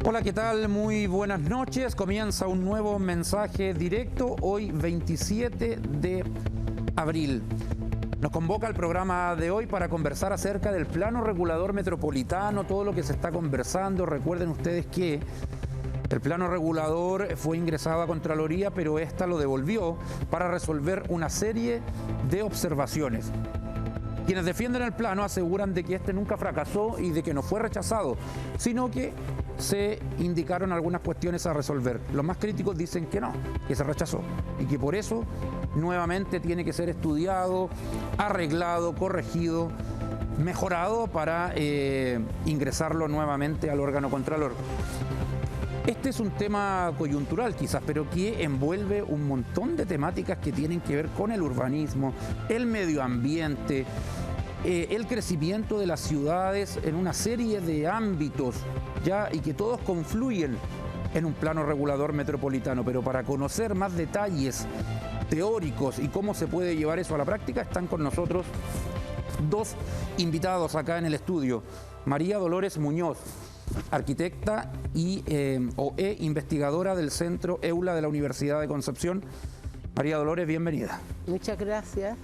Hola, ¿qué tal? Muy buenas noches. Comienza un nuevo mensaje directo hoy 27 de abril. Nos convoca el programa de hoy para conversar acerca del plano regulador metropolitano, todo lo que se está conversando. Recuerden ustedes que el plano regulador fue ingresado a Contraloría, pero esta lo devolvió para resolver una serie de observaciones. Quienes defienden el plano aseguran de que este nunca fracasó y de que no fue rechazado, sino que se indicaron algunas cuestiones a resolver. Los más críticos dicen que no, que se rechazó y que por eso nuevamente tiene que ser estudiado, arreglado, corregido, mejorado para ingresarlo nuevamente al órgano contralor. Este es un tema coyuntural quizás, pero que envuelve un montón de temáticas que tienen que ver con el urbanismo, el medio ambiente, el crecimiento de las ciudades en una serie de ámbitos, ya, y que todos confluyen en un plano regulador metropolitano. Pero para conocer más detalles teóricos y cómo se puede llevar eso a la práctica, están con nosotros dos invitados acá en el estudio. María Dolores Muñoz, arquitecta y investigadora del Centro EULA de la Universidad de Concepción. María Dolores, bienvenida. Muchas gracias.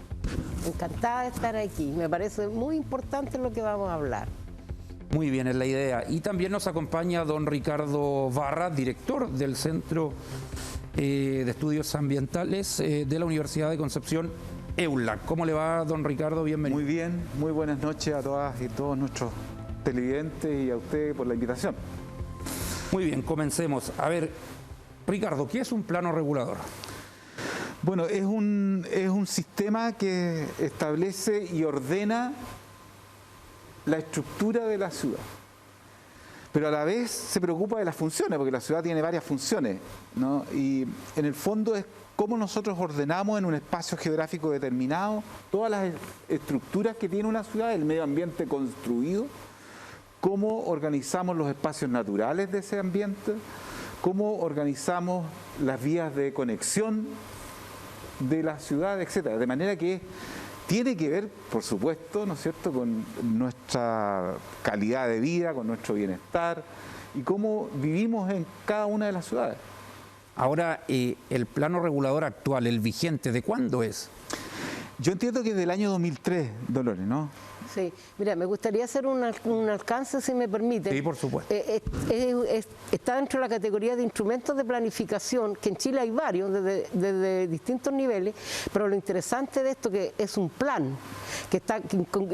Encantada de estar aquí. Me parece muy importante lo que vamos a hablar. Muy bien, es la idea. Y también nos acompaña don Ricardo Barra, director del Centro de Estudios Ambientales de la Universidad de Concepción, EULA. ¿Cómo le va, don Ricardo? Bienvenido. Muy bien, muy buenas noches a todas y todos nuestros televidentes y a usted por la invitación. Muy bien, comencemos. A ver, Ricardo, ¿qué es un plano regulador? Bueno, es un sistema que establece y ordena la estructura de la ciudad, pero a la vez se preocupa de las funciones, porque la ciudad tiene varias funciones, ¿no? Y en el fondo es cómo nosotros ordenamos en un espacio geográfico determinado todas las estructuras que tiene una ciudad, el medio ambiente construido, cómo organizamos los espacios naturales de ese ambiente, cómo organizamos las vías de conexión de la ciudad, etcétera. De manera que tiene que ver, por supuesto, ¿no es cierto?, con nuestra calidad de vida, con nuestro bienestar y cómo vivimos en cada una de las ciudades. Ahora, el plano regulador actual, el vigente, ¿de cuándo es? Yo entiendo que es del año 2003, Dolores, ¿no? Sí, mira, me gustaría hacer un alcance, si me permite. Sí, por supuesto. Está dentro de la categoría de instrumentos de planificación, que en Chile hay varios, desde distintos niveles, pero lo interesante de esto que es un plan, que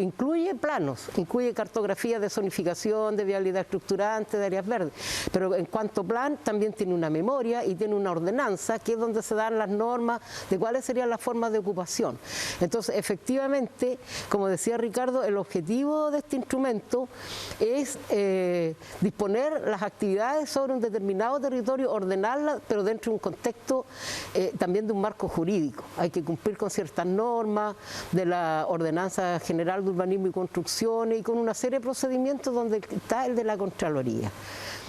incluye planos, incluye cartografía de zonificación, de vialidad estructurante, de áreas verdes, pero en cuanto a plan también tiene una memoria y tiene una ordenanza, que es donde se dan las normas de cuáles serían las formas de ocupación. Entonces, efectivamente, como decía Ricardo, el objetivo de este instrumento es disponer las actividades sobre un determinado territorio, ordenarlas, pero dentro de un contexto también de un marco jurídico. Hay que cumplir con ciertas normas de la Ordenanza General de Urbanismo y Construcciones y con una serie de procedimientos donde está el de la Contraloría.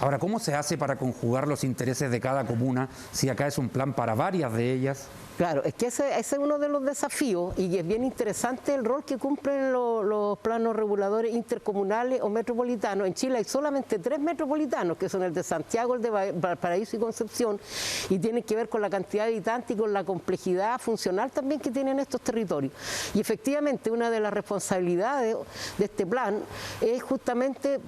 Ahora, ¿cómo se hace para conjugar los intereses de cada comuna si acá es un plan para varias de ellas? Claro, es que ese es uno de los desafíos y es bien interesante el rol que cumplen los planos reguladores intercomunales o metropolitanos. En Chile hay solamente 3 metropolitanos, que son el de Santiago, el de Valparaíso y Concepción, y tienen que ver con la cantidad de habitantes y con la complejidad funcional también que tienen estos territorios. Y efectivamente una de las responsabilidades de este plan es justamente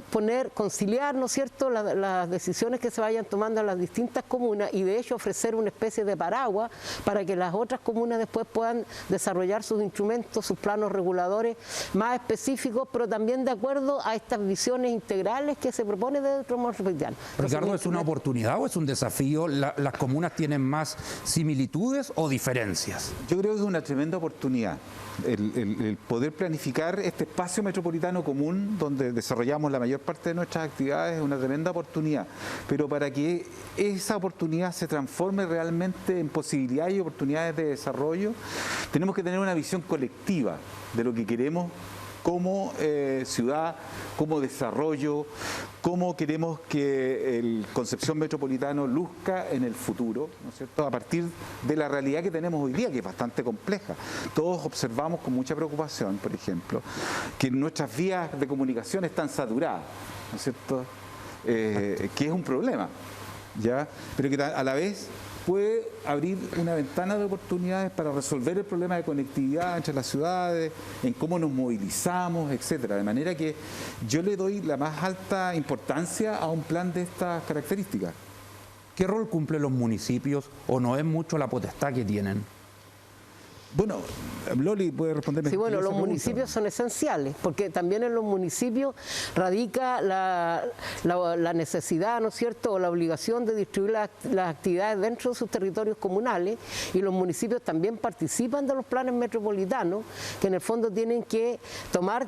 conciliar, ¿no es cierto?, las decisiones que se vayan tomando en las distintas comunas y de hecho ofrecer una especie de paraguas para que las otras comunas después puedan desarrollar sus instrumentos, sus planos reguladores más específicos, pero también de acuerdo a estas visiones integrales que se propone de otro metropolitano. Ricardo, ¿es una oportunidad o es un desafío? ¿Las comunas tienen más similitudes o diferencias? Yo creo que es una tremenda oportunidad. El poder planificar este espacio metropolitano común donde desarrollamos la mayor parte de nuestras actividades es una tremenda oportunidad, pero para que esa oportunidad se transforme realmente en posibilidades y oportunidades de desarrollo, tenemos que tener una visión colectiva de lo que queremos como ciudad, como desarrollo, cómo queremos que el Concepción metropolitano luzca en el futuro, ¿no es cierto?, a partir de la realidad que tenemos hoy día, que es bastante compleja. Todos observamos con mucha preocupación, por ejemplo, que nuestras vías de comunicación están saturadas, ¿no es cierto?, que es un problema, ¿ya? Pero que a la vez puede abrir una ventana de oportunidades para resolver el problema de conectividad entre las ciudades, en cómo nos movilizamos, etcétera. De manera que yo le doy la más alta importancia a un plan de estas características. ¿Qué rol cumplen los municipios o no es mucho la potestad que tienen? Bueno, Loli puede responderme. Sí, bueno, esa los pregunta. municipios son esenciales, porque también en los municipios radica la necesidad, ¿no es cierto?, o la obligación de distribuir las actividades dentro de sus territorios comunales, y los municipios también participan de los planes metropolitanos, que en el fondo tienen que tomar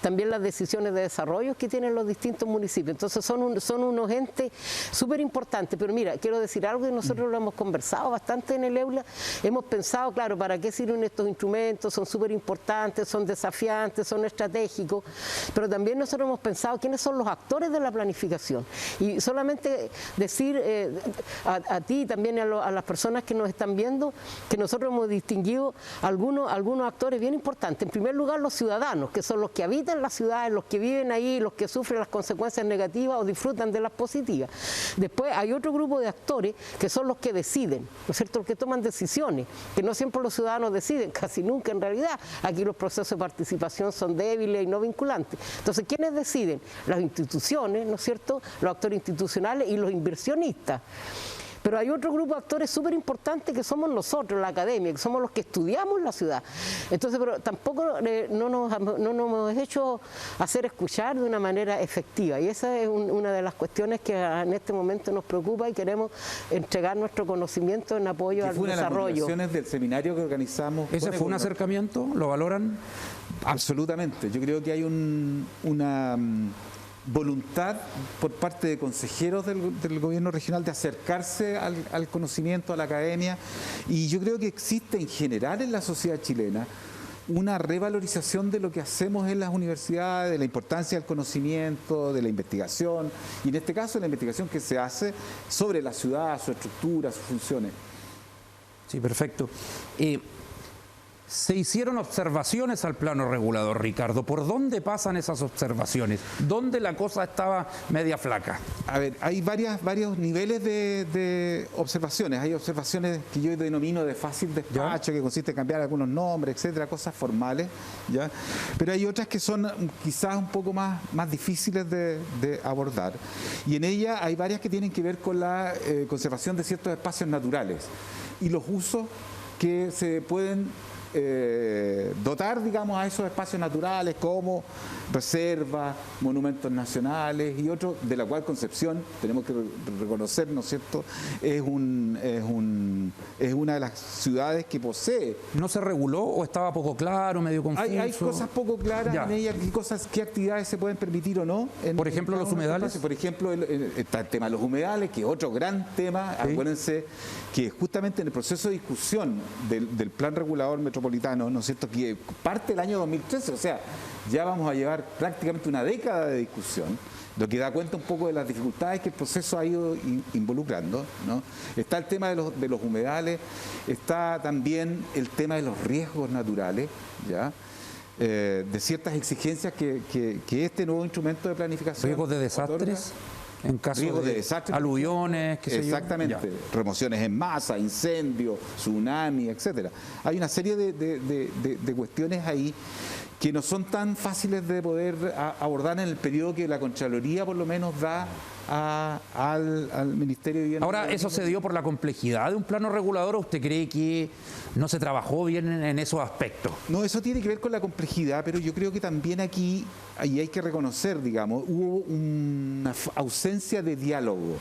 también las decisiones de desarrollo que tienen los distintos municipios. Entonces son unos entes súper importantes. Pero mira, quiero decir algo, y nosotros lo hemos conversado bastante en el EULA, hemos pensado, claro, ¿para qué sirven estos instrumentos? Son súper importantes, son desafiantes, son estratégicos, pero también nosotros hemos pensado quiénes son los actores de la planificación. Y solamente decir a ti y también a las personas que nos están viendo que nosotros hemos distinguido algunos actores bien importantes. En primer lugar, los ciudadanos, que son los que habitan las ciudades, los que viven ahí, los que sufren las consecuencias negativas o disfrutan de las positivas. Después hay otro grupo de actores que son los que deciden, ¿no es cierto?, los que toman decisiones, que no siempre los ciudadanos deciden, casi nunca en realidad. Aquí los procesos de participación son débiles y no vinculantes. Entonces, ¿quiénes deciden? Las instituciones, ¿no es cierto?, los actores institucionales y los inversionistas. Pero hay otro grupo de actores súper importantes que somos nosotros, la academia, que somos los que estudiamos la ciudad. Entonces, pero tampoco no nos hemos hecho hacer escuchar de una manera efectiva. Y esa es una de las cuestiones que en este momento nos preocupa, y queremos entregar nuestro conocimiento en apoyo al desarrollo. Fue una de las motivaciones del seminario que organizamos. ¿Ese fue un acercamiento? ¿Lo valoran? Absolutamente. Yo creo que hay una voluntad por parte de consejeros del gobierno regional de acercarse al conocimiento, a la academia, y yo creo que existe en general en la sociedad chilena una revalorización de lo que hacemos en las universidades, de la importancia del conocimiento, de la investigación, y en este caso la investigación que se hace sobre la ciudad, su estructura, sus funciones. Sí, perfecto. Se hicieron observaciones al plano regulador, Ricardo. ¿Por dónde pasan esas observaciones? ¿Dónde la cosa estaba media flaca? A ver, hay varios niveles de observaciones. Hay observaciones que yo denomino de fácil despacho, que consiste en cambiar algunos nombres, etcétera, cosas formales, ¿ya? Pero hay otras que son quizás un poco más difíciles de abordar. Y en ellas hay varias que tienen que ver con la conservación de ciertos espacios naturales y los usos que se pueden dotar, digamos, a esos espacios naturales como reservas, monumentos nacionales y otros, de la cual Concepción, tenemos que reconocer, ¿no es cierto?, es una de las ciudades que posee. ¿No se reguló o estaba poco claro, medio confuso? Hay cosas poco claras en ella, qué actividades se pueden permitir o no. Por ejemplo, los humedales. Por ejemplo, está el tema de los humedales, que es otro gran tema. Sí. Acuérdense que justamente en el proceso de discusión del plan regulador metropolitano, ¿no es cierto?, que parte del año 2013, o sea, ya vamos a llevar prácticamente una década de discusión, lo que da cuenta un poco de las dificultades que el proceso ha ido involucrando, ¿no? Está el tema de los humedales, está también el tema de los riesgos naturales, ¿ya? De ciertas exigencias que este nuevo instrumento de planificación... ¿Riesgos de desastres? En caso de desastres, aluviones, qué sé yo. Exactamente, remociones en masa, incendios, tsunami, etcétera. Hay una serie de cuestiones ahí que no son tan fáciles de poder abordar en el periodo que la Contraloría por lo menos da al Ministerio de Vivienda. Ahora, ¿eso se dio por la complejidad de un plano regulador o usted cree que no se trabajó bien en esos aspectos? No, eso tiene que ver con la complejidad, pero yo creo que también aquí, ahí hay que reconocer, digamos, hubo una ausencia de diálogo,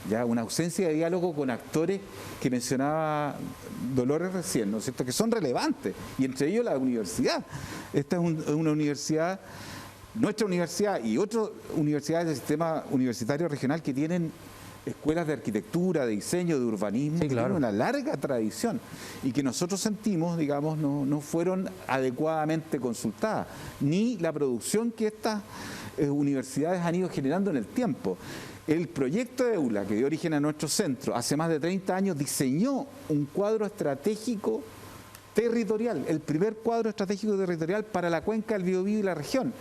¿ya? Una ausencia de diálogo con actores que mencionaba Dolores recién, ¿no es cierto?, que son relevantes, y entre ellos la universidad. Esta es una universidad, nuestra universidad y otras universidades del sistema universitario regional que tienen escuelas de arquitectura, de diseño, de urbanismo, sí, claro, que tienen una larga tradición y que nosotros sentimos, digamos, no fueron adecuadamente consultadas, ni la producción que estas universidades han ido generando en el tiempo. El proyecto de EULA, que dio origen a nuestro centro, hace más de 30 años diseñó un cuadro estratégico territorial, el primer cuadro estratégico territorial para la cuenca del Biobío y la región,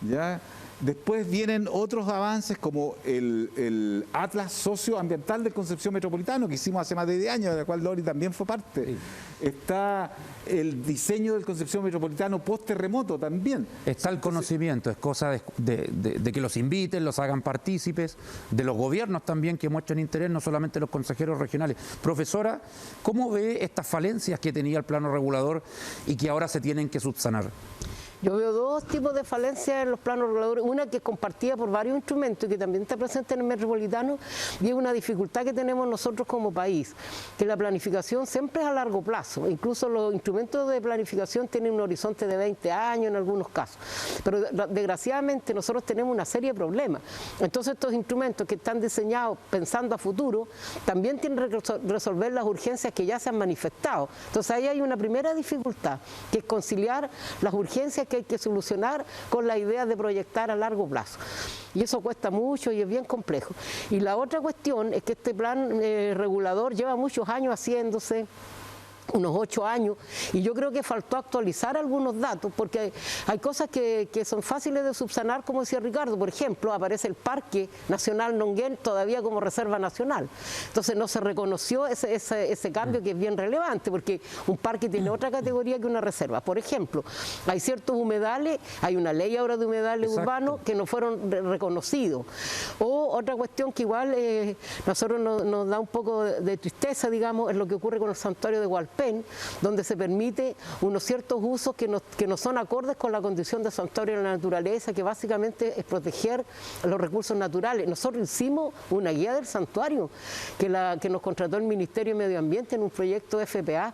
¿ya? Después vienen otros avances como el Atlas Socioambiental de Concepción Metropolitano, que hicimos hace más de 10 años, de la cual Lori también fue parte. Sí. Está el diseño del Concepción Metropolitano post-terremoto también. Está el conocimiento, es cosa de que los inviten, los hagan partícipes, de los gobiernos también que muestren interés, no solamente los consejeros regionales. Profesora, ¿cómo ve estas falencias que tenía el plano regulador y que ahora se tienen que subsanar? Yo veo dos tipos de falencias en los planos reguladores, una que es compartida por varios instrumentos y que también está presente en el metropolitano, y es una dificultad que tenemos nosotros como país, que la planificación siempre es a largo plazo, incluso los instrumentos de planificación tienen un horizonte de 20 años en algunos casos, pero desgraciadamente nosotros tenemos una serie de problemas. Entonces estos instrumentos que están diseñados pensando a futuro, también tienen que resolver las urgencias que ya se han manifestado. Entonces ahí hay una primera dificultad, que es conciliar las urgencias que hay que solucionar con la idea de proyectar a largo plazo. Y eso cuesta mucho y es bien complejo. Y la otra cuestión es que este plan regulador lleva muchos años haciéndose, unos 8 años, y yo creo que faltó actualizar algunos datos, porque hay cosas que son fáciles de subsanar, como decía Ricardo. Por ejemplo, aparece el Parque Nacional Nonguén todavía como reserva nacional. Entonces no se reconoció ese cambio, que es bien relevante, porque un parque tiene otra categoría que una reserva. Por ejemplo, hay ciertos humedales, hay una ley ahora de humedales urbanos que no fueron reconocidos. O otra cuestión que igual nosotros nos da un poco de tristeza, digamos, es lo que ocurre con el santuario de Hualpén, donde se permite unos ciertos usos que no son acordes con la condición de santuario de la naturaleza, que básicamente es proteger los recursos naturales. Nosotros hicimos una guía del santuario que nos contrató el Ministerio de Medio Ambiente en un proyecto FPA,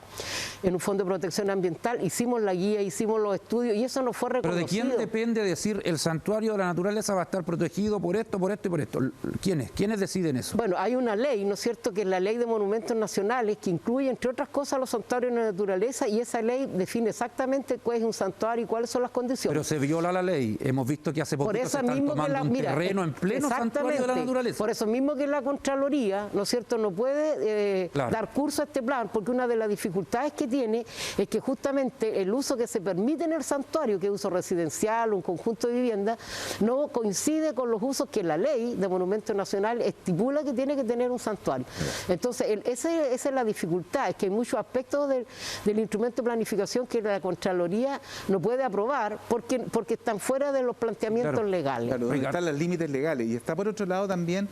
en un fondo de protección ambiental. Hicimos la guía, hicimos los estudios y eso no fue reconocido. ¿Pero de quién depende decir el santuario de la naturaleza va a estar protegido por esto, por esto y por esto? ¿Quiénes? ¿Quiénes deciden eso? Bueno, hay una ley, ¿no es cierto?, que es la Ley de Monumentos Nacionales, que incluye, entre otras cosas, los santuarios de la naturaleza, y esa ley define exactamente cuál es un santuario y cuáles son las condiciones. Pero se viola la ley. Hemos visto que hace poquito se están tomando un terreno en pleno santuario de la naturaleza. Por eso mismo que la Contraloría, ¿no es cierto?, no puede dar curso a este plan, porque una de las dificultades que tiene es que justamente el uso que se permite en el santuario, que es uso residencial, un conjunto de viviendas, no coincide con los usos que la ley de Monumentos Nacionales estipula que tiene que tener un santuario. Entonces, esa es la dificultad, es que hay muchos aspectos del instrumento de planificación que la Contraloría no puede aprobar porque están fuera de los planteamientos legales. Claro, donde están los límites legales. Y está por otro lado también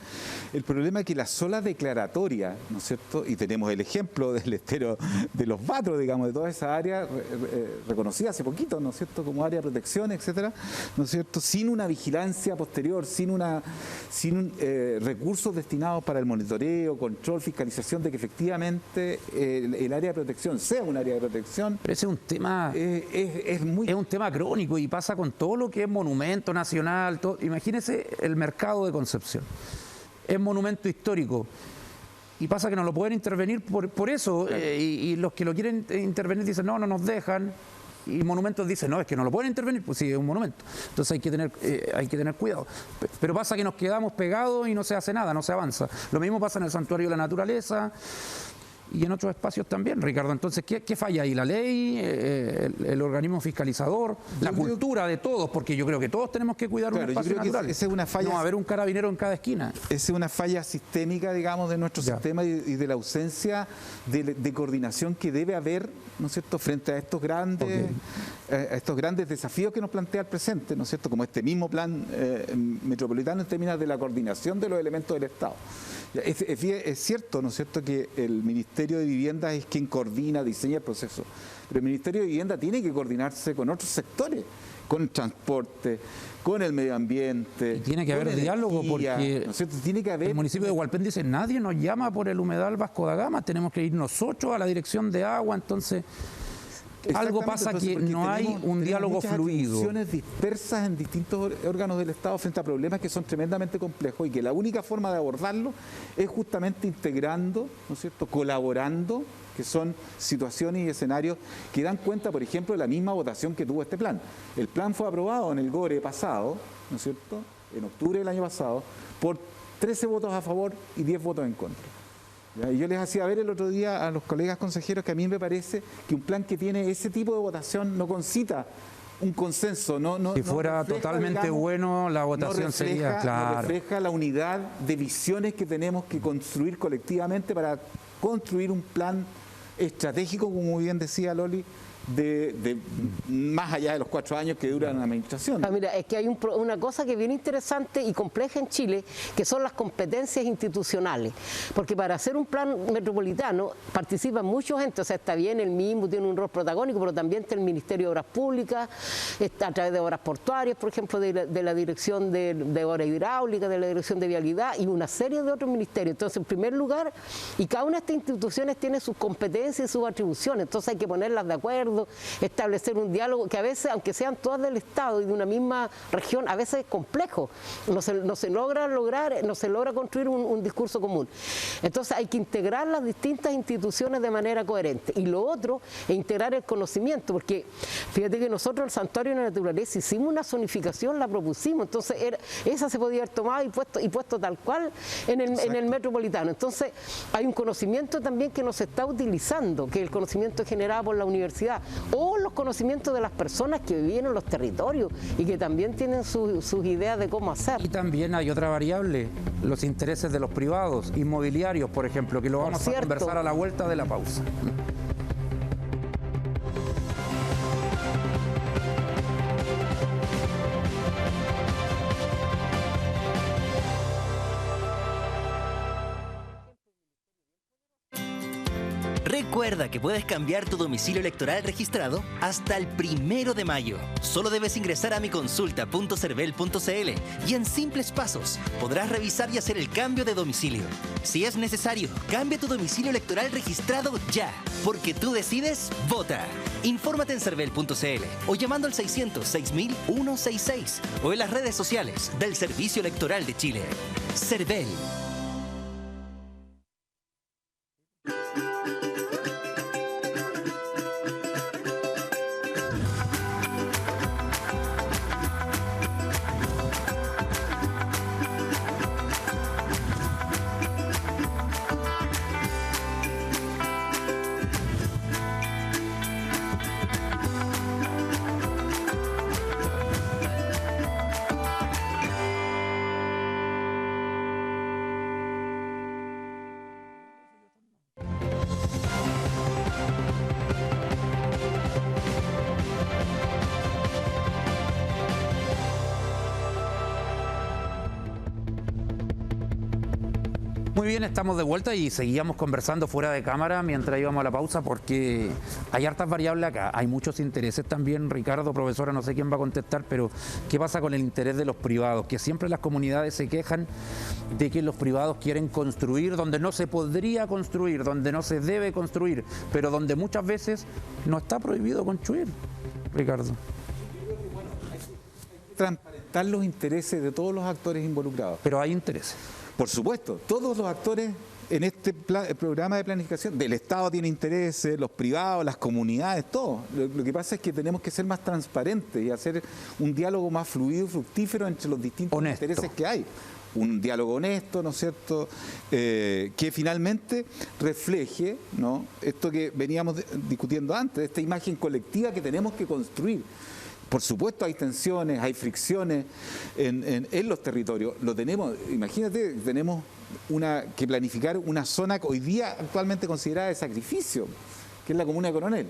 el problema que la sola declaratoria, ¿no es cierto? Y tenemos el ejemplo del estero de los Batros, digamos, de toda esa área reconocida hace poquito, ¿no es cierto?, como área de protección, etcétera, ¿no es cierto?, sin una vigilancia posterior, sin recursos destinados para el monitoreo, control, fiscalización de que efectivamente el área de protección sea un área de protección. Pero ese es un tema, es un tema crónico y pasa con todo lo que es monumento nacional. Todo. Imagínese el mercado de Concepción. Es monumento histórico. Y pasa que no lo pueden intervenir por eso. Y los que lo quieren intervenir dicen, no nos dejan. Y Monumentos dice, no, es que no lo pueden intervenir, pues sí, es un monumento. Entonces hay que tener cuidado. Pero pasa que nos quedamos pegados y no se hace nada, no se avanza. Lo mismo pasa en el Santuario de la Naturaleza y en otros espacios también, Ricardo. Entonces, ¿qué falla ahí? ¿La ley? ¿El organismo fiscalizador? ¿La cultura de todos? Porque yo creo que todos tenemos que cuidar un espacio natural. Esa es una falla. No, haber un carabinero en cada esquina. Esa es una falla sistémica, digamos, de nuestro sistema y de la ausencia de coordinación que debe haber, ¿no es cierto?, frente a estos grandes desafíos que nos plantea el presente, ¿no es cierto?, como este mismo plan metropolitano en términos de la coordinación de los elementos del Estado. Es cierto, ¿no es cierto?, que el Ministerio de Vivienda es quien coordina, diseña el proceso, pero el Ministerio de Vivienda tiene que coordinarse con otros sectores, con el transporte, con el medio ambiente. Y tiene que haber diálogo porque ¿no es cierto? Tiene que haber... El municipio de Hualpén dice, nadie nos llama por el humedal Vasco da Gama, tenemos que ir nosotros a la dirección de agua, entonces... Algo pasa que no hay un diálogo fluido. Atribuciones dispersas en distintos órganos del Estado frente a problemas que son tremendamente complejos y que la única forma de abordarlo es justamente integrando, ¿no es cierto?, colaborando, que son situaciones y escenarios que dan cuenta, por ejemplo, de la misma votación que tuvo este plan. El plan fue aprobado en el GORE pasado, ¿no es cierto?, en octubre del año pasado, por 13 votos a favor y 10 votos en contra. Y yo les hacía ver el otro día a los colegas consejeros que a mí me parece que un plan que tiene ese tipo de votación no concita un consenso. Si fuera refleja, totalmente digamos, bueno, la votación sería, claro. No refleja la unidad de visiones que tenemos que construir colectivamente para construir un plan estratégico, como bien decía Loli, de más allá de los 4 años que dura la administración. Mira, es que hay una cosa que es bien interesante y compleja en Chile, que son las competencias institucionales, porque para hacer un plan metropolitano participan mucha gente, o sea, está bien, el mismo tiene un rol protagónico, pero también está el Ministerio de Obras Públicas, está a través de Obras Portuarias, por ejemplo, de la Dirección de Obras Hidráulicas, de la Dirección de Vialidad y una serie de otros ministerios. Entonces, en primer lugar, y cada una de estas instituciones tiene sus competencias y sus atribuciones, entonces hay que ponerlas de acuerdo, establecer un diálogo que a veces, aunque sean todas del Estado y de una misma región, a veces es complejo, no se logra construir un discurso común. Entonces hay que integrar las distintas instituciones de manera coherente. Y lo otro es integrar el conocimiento, porque fíjate que nosotros el Santuario de la Naturaleza hicimos una zonificación, la propusimos, entonces esa se podía haber tomado y puesto tal cual en el metropolitano. Entonces hay un conocimiento también que no se está utilizando, que es el conocimiento generado por la universidad, o los conocimientos de las personas que viven en los territorios y que también tienen sus ideas de cómo hacer. Y también hay otra variable, los intereses de los privados, inmobiliarios, por ejemplo, que lo vamos a conversar a la vuelta de la pausa. Recuerda que puedes cambiar tu domicilio electoral registrado hasta el 1 de mayo. Solo debes ingresar a miconsulta.cervel.cl y en simples pasos podrás revisar y hacer el cambio de domicilio. Si es necesario, cambia tu domicilio electoral registrado ya, porque tú decides, vota. Infórmate en cervel.cl o llamando al 600-6000-166 o en las redes sociales del Servicio Electoral de Chile. Cervel. Muy bien, estamos de vuelta y seguíamos conversando fuera de cámara mientras íbamos a la pausa porque hay hartas variables acá, hay muchos intereses también. Ricardo, profesora, no sé quién va a contestar, pero ¿qué pasa con el interés de los privados? Que siempre las comunidades se quejan de que los privados quieren construir donde no se podría construir, donde no se debe construir, pero donde muchas veces no está prohibido construir, Ricardo. Transparentar los intereses de todos los actores involucrados. Pero hay intereses. Por supuesto, todos los actores en este programa de planificación del Estado tienen intereses, los privados, las comunidades, todo. Lo que pasa es que tenemos que ser más transparentes y hacer un diálogo más fluido y fructífero entre los distintos intereses que hay. Un diálogo honesto, ¿no es cierto?, que finalmente refleje, ¿no?, esto que veníamos discutiendo antes, esta imagen colectiva que tenemos que construir. Por supuesto hay tensiones, hay fricciones en los territorios. Lo tenemos, imagínate, tenemos que planificar una zona que hoy día actualmente considerada de sacrificio, que es la comuna de Coronel.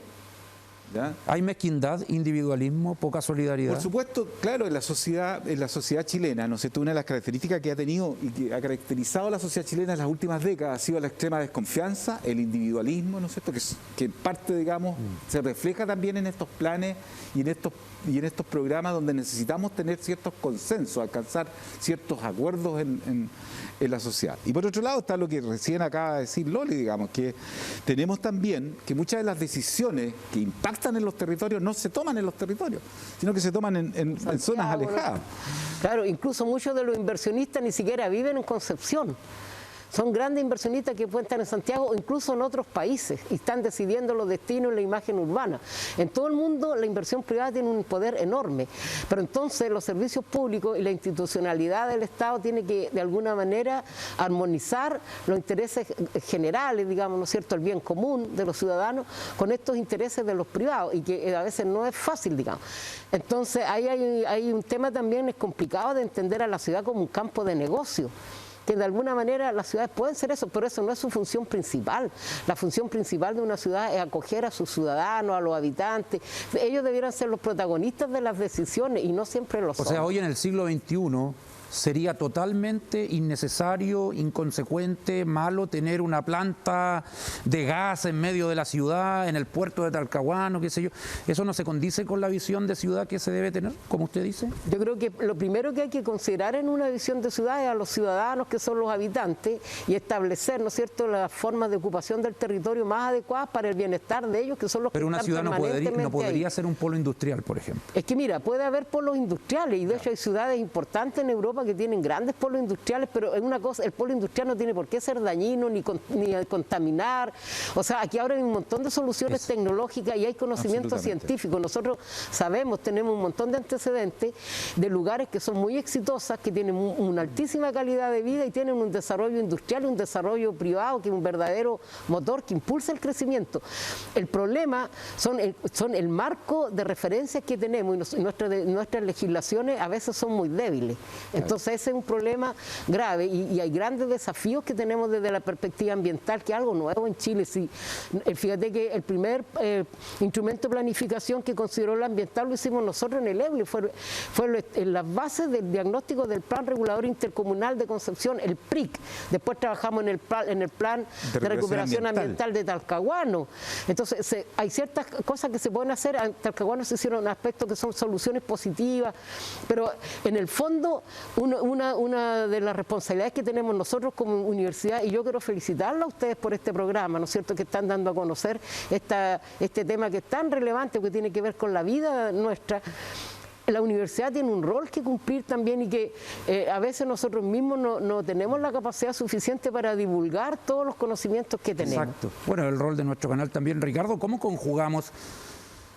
¿Ya? ¿Hay mezquindad, individualismo, poca solidaridad? Por supuesto, claro, en la sociedad chilena, ¿no es cierto?, una de las características que ha tenido y que ha caracterizado a la sociedad chilena en las últimas décadas ha sido la extrema desconfianza, el individualismo, ¿no es cierto?, que en parte, digamos, se refleja también en estos planes y en estos programas donde necesitamos tener ciertos consensos, alcanzar ciertos acuerdos en la sociedad. Y por otro lado está lo que recién acaba de decir Loli, digamos, que tenemos también que muchas de las decisiones que impactan en los territorios no se toman en los territorios, sino que se toman en zonas alejadas. Claro, incluso muchos de los inversionistas ni siquiera viven en Concepción. son grandes inversionistas que pueden estar en Santiago o incluso en otros países y están decidiendo los destinos y la imagen urbana. En todo el mundo la inversión privada tiene un poder enorme, pero entonces los servicios públicos y la institucionalidad del Estado tiene que de alguna manera armonizar los intereses generales, digamos, ¿no es cierto?, el bien común de los ciudadanos con estos intereses de los privados, y que a veces no es fácil, digamos. Entonces ahí hay un tema también, es complicado de entender a la ciudad como un campo de negocio, que de alguna manera las ciudades pueden ser eso, pero eso no es su función principal. La función principal de una ciudad es acoger a sus ciudadanos, a los habitantes. Ellos debieran ser los protagonistas de las decisiones y no siempre lo son. O sea, hoy en el siglo XXI sería totalmente innecesario, inconsecuente, malo tener una planta de gas en medio de la ciudad, en el puerto de Talcahuano, qué sé yo. ¿Eso no se condice con la visión de ciudad que se debe tener, como usted dice? Yo creo que lo primero que hay que considerar en una visión de ciudad es a los ciudadanos, que son los habitantes, y establecer, ¿no es cierto?, las formas de ocupación del territorio más adecuadas para el bienestar de ellos, que son los Pero que una están ciudad no podría ahí. ser un polo industrial, por ejemplo. Es que mira, puede haber polos industriales, y de hecho hay ciudades importantes en Europa que tienen grandes polos industriales, pero en una cosa, el polo industrial no tiene por qué ser dañino ni contaminar. O sea, aquí ahora hay un montón de soluciones tecnológicas y hay conocimiento científico. Nosotros sabemos, tenemos un montón de antecedentes de lugares que son muy exitosas, que tienen una altísima calidad de vida y tienen un desarrollo industrial y un desarrollo privado que es un verdadero motor que impulsa el crecimiento. El problema son el marco de referencias que tenemos, y nuestras legislaciones a veces son muy débiles. Entonces ese es un problema grave, y hay grandes desafíos que tenemos desde la perspectiva ambiental, que es algo nuevo en Chile. Sí, fíjate que el primer instrumento de planificación que consideró lo ambiental lo hicimos nosotros en el EBLE, fue en las bases del diagnóstico del Plan Regulador Intercomunal de Concepción, el PRIC. Después trabajamos en el Plan de Recuperación Ambiental de Talcahuano. Entonces hay ciertas cosas que se pueden hacer. En Talcahuano se hicieron aspectos que son soluciones positivas, pero en el fondo una de las responsabilidades que tenemos nosotros como universidad, y yo quiero felicitarla a ustedes por este programa, ¿no es cierto?, que están dando a conocer este tema que es tan relevante, que tiene que ver con la vida nuestra. La universidad tiene un rol que cumplir también, y que a veces nosotros mismos no tenemos la capacidad suficiente para divulgar todos los conocimientos que tenemos. Exacto. Bueno, el rol de nuestro canal también. Ricardo, ¿cómo conjugamos,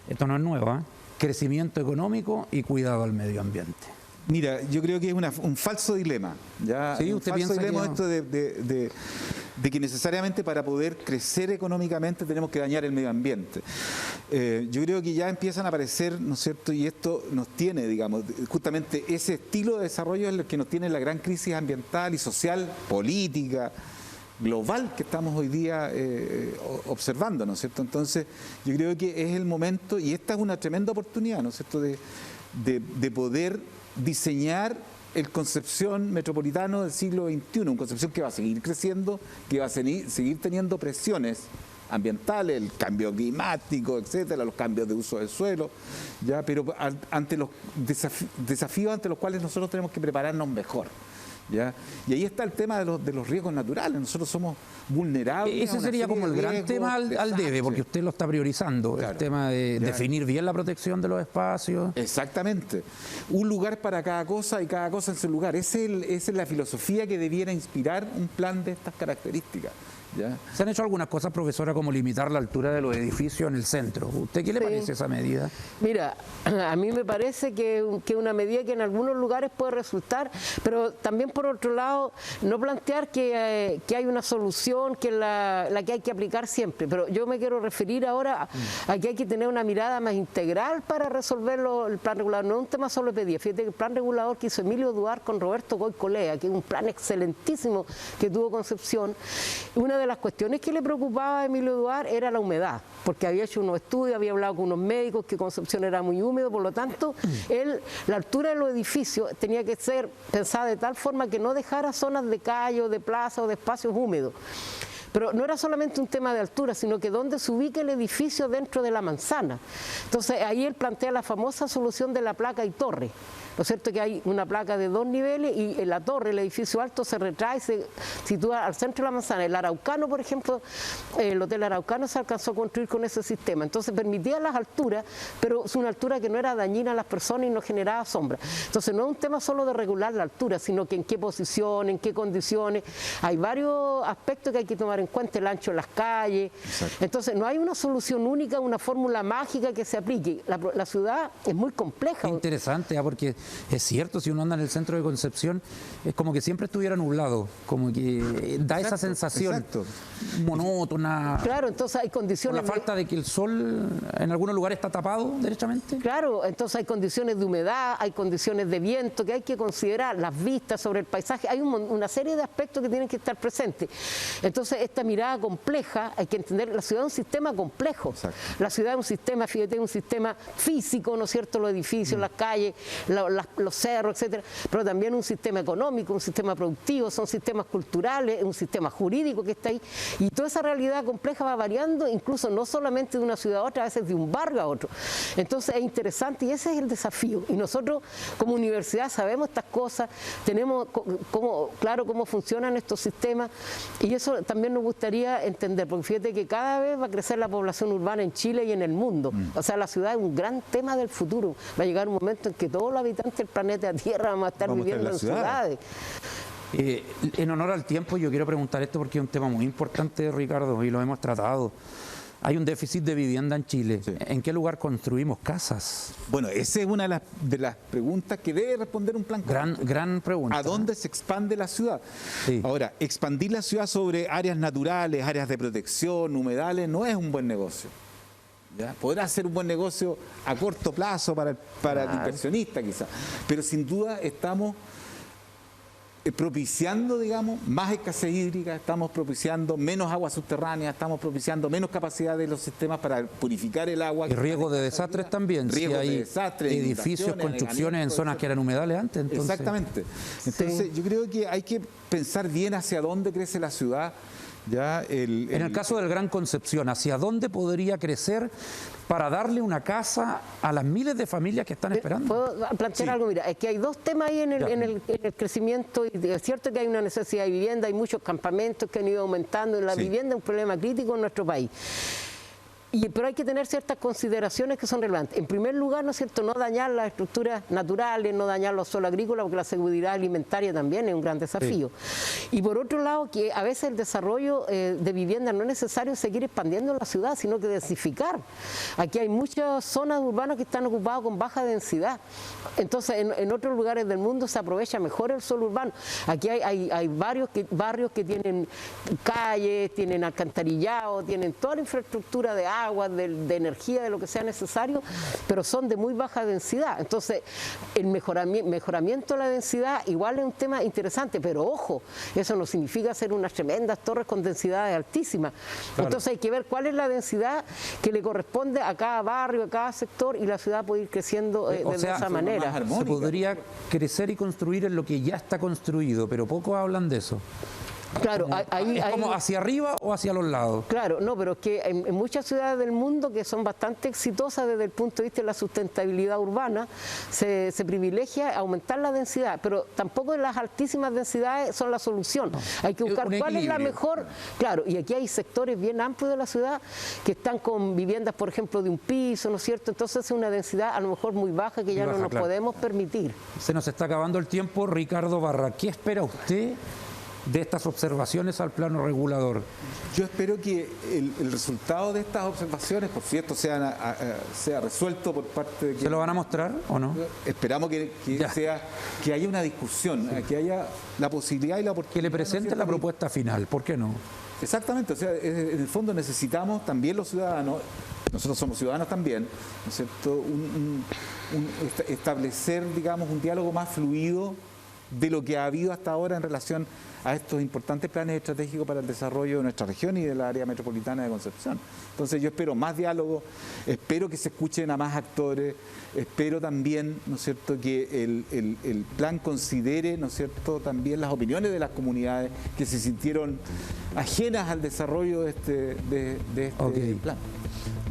esto no es nuevo, crecimiento económico y cuidado al medio ambiente? Mira, yo creo que es un falso dilema. ¿Ya? Sí, un usted falso piensa dilema que no. esto de que necesariamente para poder crecer económicamente tenemos que dañar el medio ambiente. Yo creo que ya empiezan a aparecer, ¿no es cierto?, y esto nos tiene, digamos, justamente ese estilo de desarrollo es el que nos tiene la gran crisis ambiental y social, política, global que estamos hoy día observando, ¿no es cierto? Entonces, yo creo que es el momento, y esta es una tremenda oportunidad, ¿no es cierto?, de poder diseñar el Concepción metropolitano del siglo XXI, una Concepción que va a seguir creciendo, que va a seguir teniendo presiones ambientales, el cambio climático, etcétera, los cambios de uso del suelo, ya, pero ante los desafíos ante los cuales nosotros tenemos que prepararnos mejor. ¿Ya? Y ahí está el tema de los riesgos naturales. Nosotros somos vulnerables. Ese sería como el gran tema al debe, porque usted lo está priorizando, claro, el tema de definir bien la protección de los espacios. Exactamente. Un lugar para cada cosa y cada cosa en su lugar. Esa es la filosofía que debiera inspirar un plan de estas características. ¿Ya? Se han hecho algunas cosas, profesora, como limitar la altura de los edificios en el centro. ¿Usted qué le parece esa medida? Mira, a mí me parece que es una medida que en algunos lugares puede resultar, pero también por otro lado, no plantear que hay una solución que es la que hay que aplicar siempre. Pero yo me quiero referir ahora a que hay que tener una mirada más integral para resolverlo, el plan regulador. No es un tema solo de pedía. Fíjate que el plan regulador que hizo Emilio Duar con Roberto Goicolea, que es un plan excelentísimo que tuvo Concepción, una de las cuestiones que le preocupaba a Emilio Duar era la humedad, porque había hecho unos estudios, había hablado con unos médicos que Concepción era muy húmedo, por lo tanto, la altura de los edificios tenía que ser pensada de tal forma que no dejara zonas de calle, de plaza o de espacios húmedos. pero no era solamente un tema de altura, sino que dónde se ubica el edificio dentro de la manzana. Entonces ahí él plantea la famosa solución de la placa y torre. ¿No es cierto? Que hay una placa de 2 niveles y en la torre, el edificio alto, se retrae y se sitúa al centro de la manzana. El Araucano, por ejemplo, el Hotel Araucano se alcanzó a construir con ese sistema. Entonces permitía las alturas, pero es una altura que no era dañina a las personas y no generaba sombra. Entonces no es un tema solo de regular la altura, sino que en qué posición, en qué condiciones. Hay varios aspectos que hay que tomar en cuenta, el ancho de las calles. Exacto. Entonces no hay una solución única, una fórmula mágica que se aplique. La ciudad es muy compleja. Interesante, porque es cierto, si uno anda en el centro de Concepción, es como que siempre estuviera nublado, como que da esa sensación monótona. Claro, entonces hay condiciones... Con la falta de que el sol en algunos lugares está tapado, derechamente. Claro, entonces hay condiciones de humedad, hay condiciones de viento que hay que considerar, las vistas sobre el paisaje, hay una serie de aspectos que tienen que estar presentes. Entonces esta mirada compleja, hay que entender, la ciudad es un sistema complejo. Exacto. La ciudad es un sistema, fíjate, un sistema físico, ¿no es cierto?, los edificios, las calles, los cerros, etcétera, pero también un sistema económico, un sistema productivo, son sistemas culturales, un sistema jurídico que está ahí, y toda esa realidad compleja va variando, incluso no solamente de una ciudad a otra, a veces de un barrio a otro. Entonces es interesante y ese es el desafío, y nosotros como universidad sabemos estas cosas, tenemos claro cómo funcionan estos sistemas, y eso también nos gustaría entender, porque fíjate que cada vez va a crecer la población urbana en Chile y en el mundo, o sea, la ciudad es un gran tema del futuro, va a llegar un momento en que todos los habitantes del planeta Tierra vamos a estar viviendo en ciudades. En honor al tiempo, yo quiero preguntar esto porque es un tema muy importante, Ricardo, y lo hemos tratado. Hay un déficit de vivienda en Chile. Sí. ¿En qué lugar construimos casas? Bueno, esa es una de las preguntas que debe responder un plan. Gran pregunta. ¿A dónde se expande la ciudad? Sí. Ahora, expandir la ciudad sobre áreas naturales, áreas de protección, humedales, no es un buen negocio. ¿Ya? Podrá ser un buen negocio a corto plazo para el inversionista quizás, pero sin duda estamos propiciando, digamos, más escasez hídrica, estamos propiciando menos agua subterránea, estamos propiciando menos capacidad de los sistemas para purificar el agua. Y riesgo de desastres también, si hay edificios, construcciones en zonas que eran humedales antes. Entonces... Exactamente. Entonces yo creo que hay que pensar bien hacia dónde crece la ciudad. Ya en el caso del Gran Concepción, ¿hacia dónde podría crecer para darle una casa a las miles de familias que están esperando? ¿Puedo plantear algo? Mira, es que hay dos temas ahí en el crecimiento, y es cierto que hay una necesidad de vivienda, hay muchos campamentos que han ido aumentando, la vivienda es un problema crítico en nuestro país. Pero hay que tener ciertas consideraciones que son relevantes. En primer lugar, ¿no es cierto?, no dañar las estructuras naturales, no dañar los suelos agrícolas, porque la seguridad alimentaria también es un gran desafío. Sí. Y por otro lado, que a veces el desarrollo de vivienda no es necesario seguir expandiendo en la ciudad, sino que densificar. Aquí hay muchas zonas urbanas que están ocupadas con baja densidad. Entonces, en otros lugares del mundo se aprovecha mejor el suelo urbano. Aquí hay barrios que tienen calles, tienen alcantarillado, tienen toda la infraestructura de agua, de energía, de lo que sea necesario, pero son de muy baja densidad. Entonces, el mejoramiento de la densidad igual es un tema interesante, pero ojo, eso no significa hacer unas tremendas torres con densidades altísimas. Claro. Entonces hay que ver cuál es la densidad que le corresponde a cada barrio, a cada sector, y la ciudad puede ir creciendo de esa manera. Se podría crecer y construir en lo que ya está construido, pero pocos hablan de eso. Claro, ¿Es como hacia arriba o hacia los lados? Claro, no, pero es que en muchas ciudades del mundo que son bastante exitosas desde el punto de vista de la sustentabilidad urbana, se privilegia aumentar la densidad, pero tampoco las altísimas densidades son la solución. No. Hay que buscar cuál es la mejor. Claro, y aquí hay sectores bien amplios de la ciudad que están con viviendas, por ejemplo, de un piso, ¿no es cierto? Entonces es una densidad a lo mejor muy baja que ya no nos podemos permitir. Se nos está acabando el tiempo. Ricardo Barra, ¿qué espera usted de estas observaciones al plano regulador? Yo espero que el resultado de estas observaciones, por cierto, sea resuelto por parte de... ¿Se lo van a mostrar o no? Esperamos que haya una discusión, que haya la posibilidad y la oportunidad. Que le presenten la propuesta final, ¿por qué no? Exactamente, o sea, en el fondo necesitamos también los ciudadanos, nosotros somos ciudadanos también, ¿no es cierto?, establecer, digamos, un diálogo más fluido de lo que ha habido hasta ahora en relación a estos importantes planes estratégicos para el desarrollo de nuestra región y de la área metropolitana de Concepción. Entonces yo espero más diálogo, espero que se escuchen a más actores, espero también, ¿no es cierto?, que el plan considere, ¿no es cierto?, también las opiniones de las comunidades que se sintieron ajenas al desarrollo de este plan.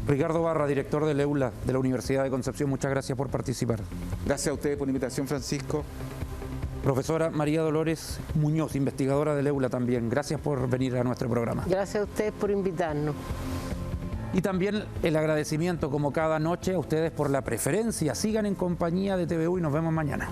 Ricardo Barra, director del EULA de la Universidad de Concepción, muchas gracias por participar. Gracias a ustedes por la invitación, Francisco. Profesora María Dolores Muñoz, investigadora del EULA también, gracias por venir a nuestro programa. Gracias a ustedes por invitarnos. Y también el agradecimiento, como cada noche, a ustedes por la preferencia. Sigan en compañía de TVU y nos vemos mañana.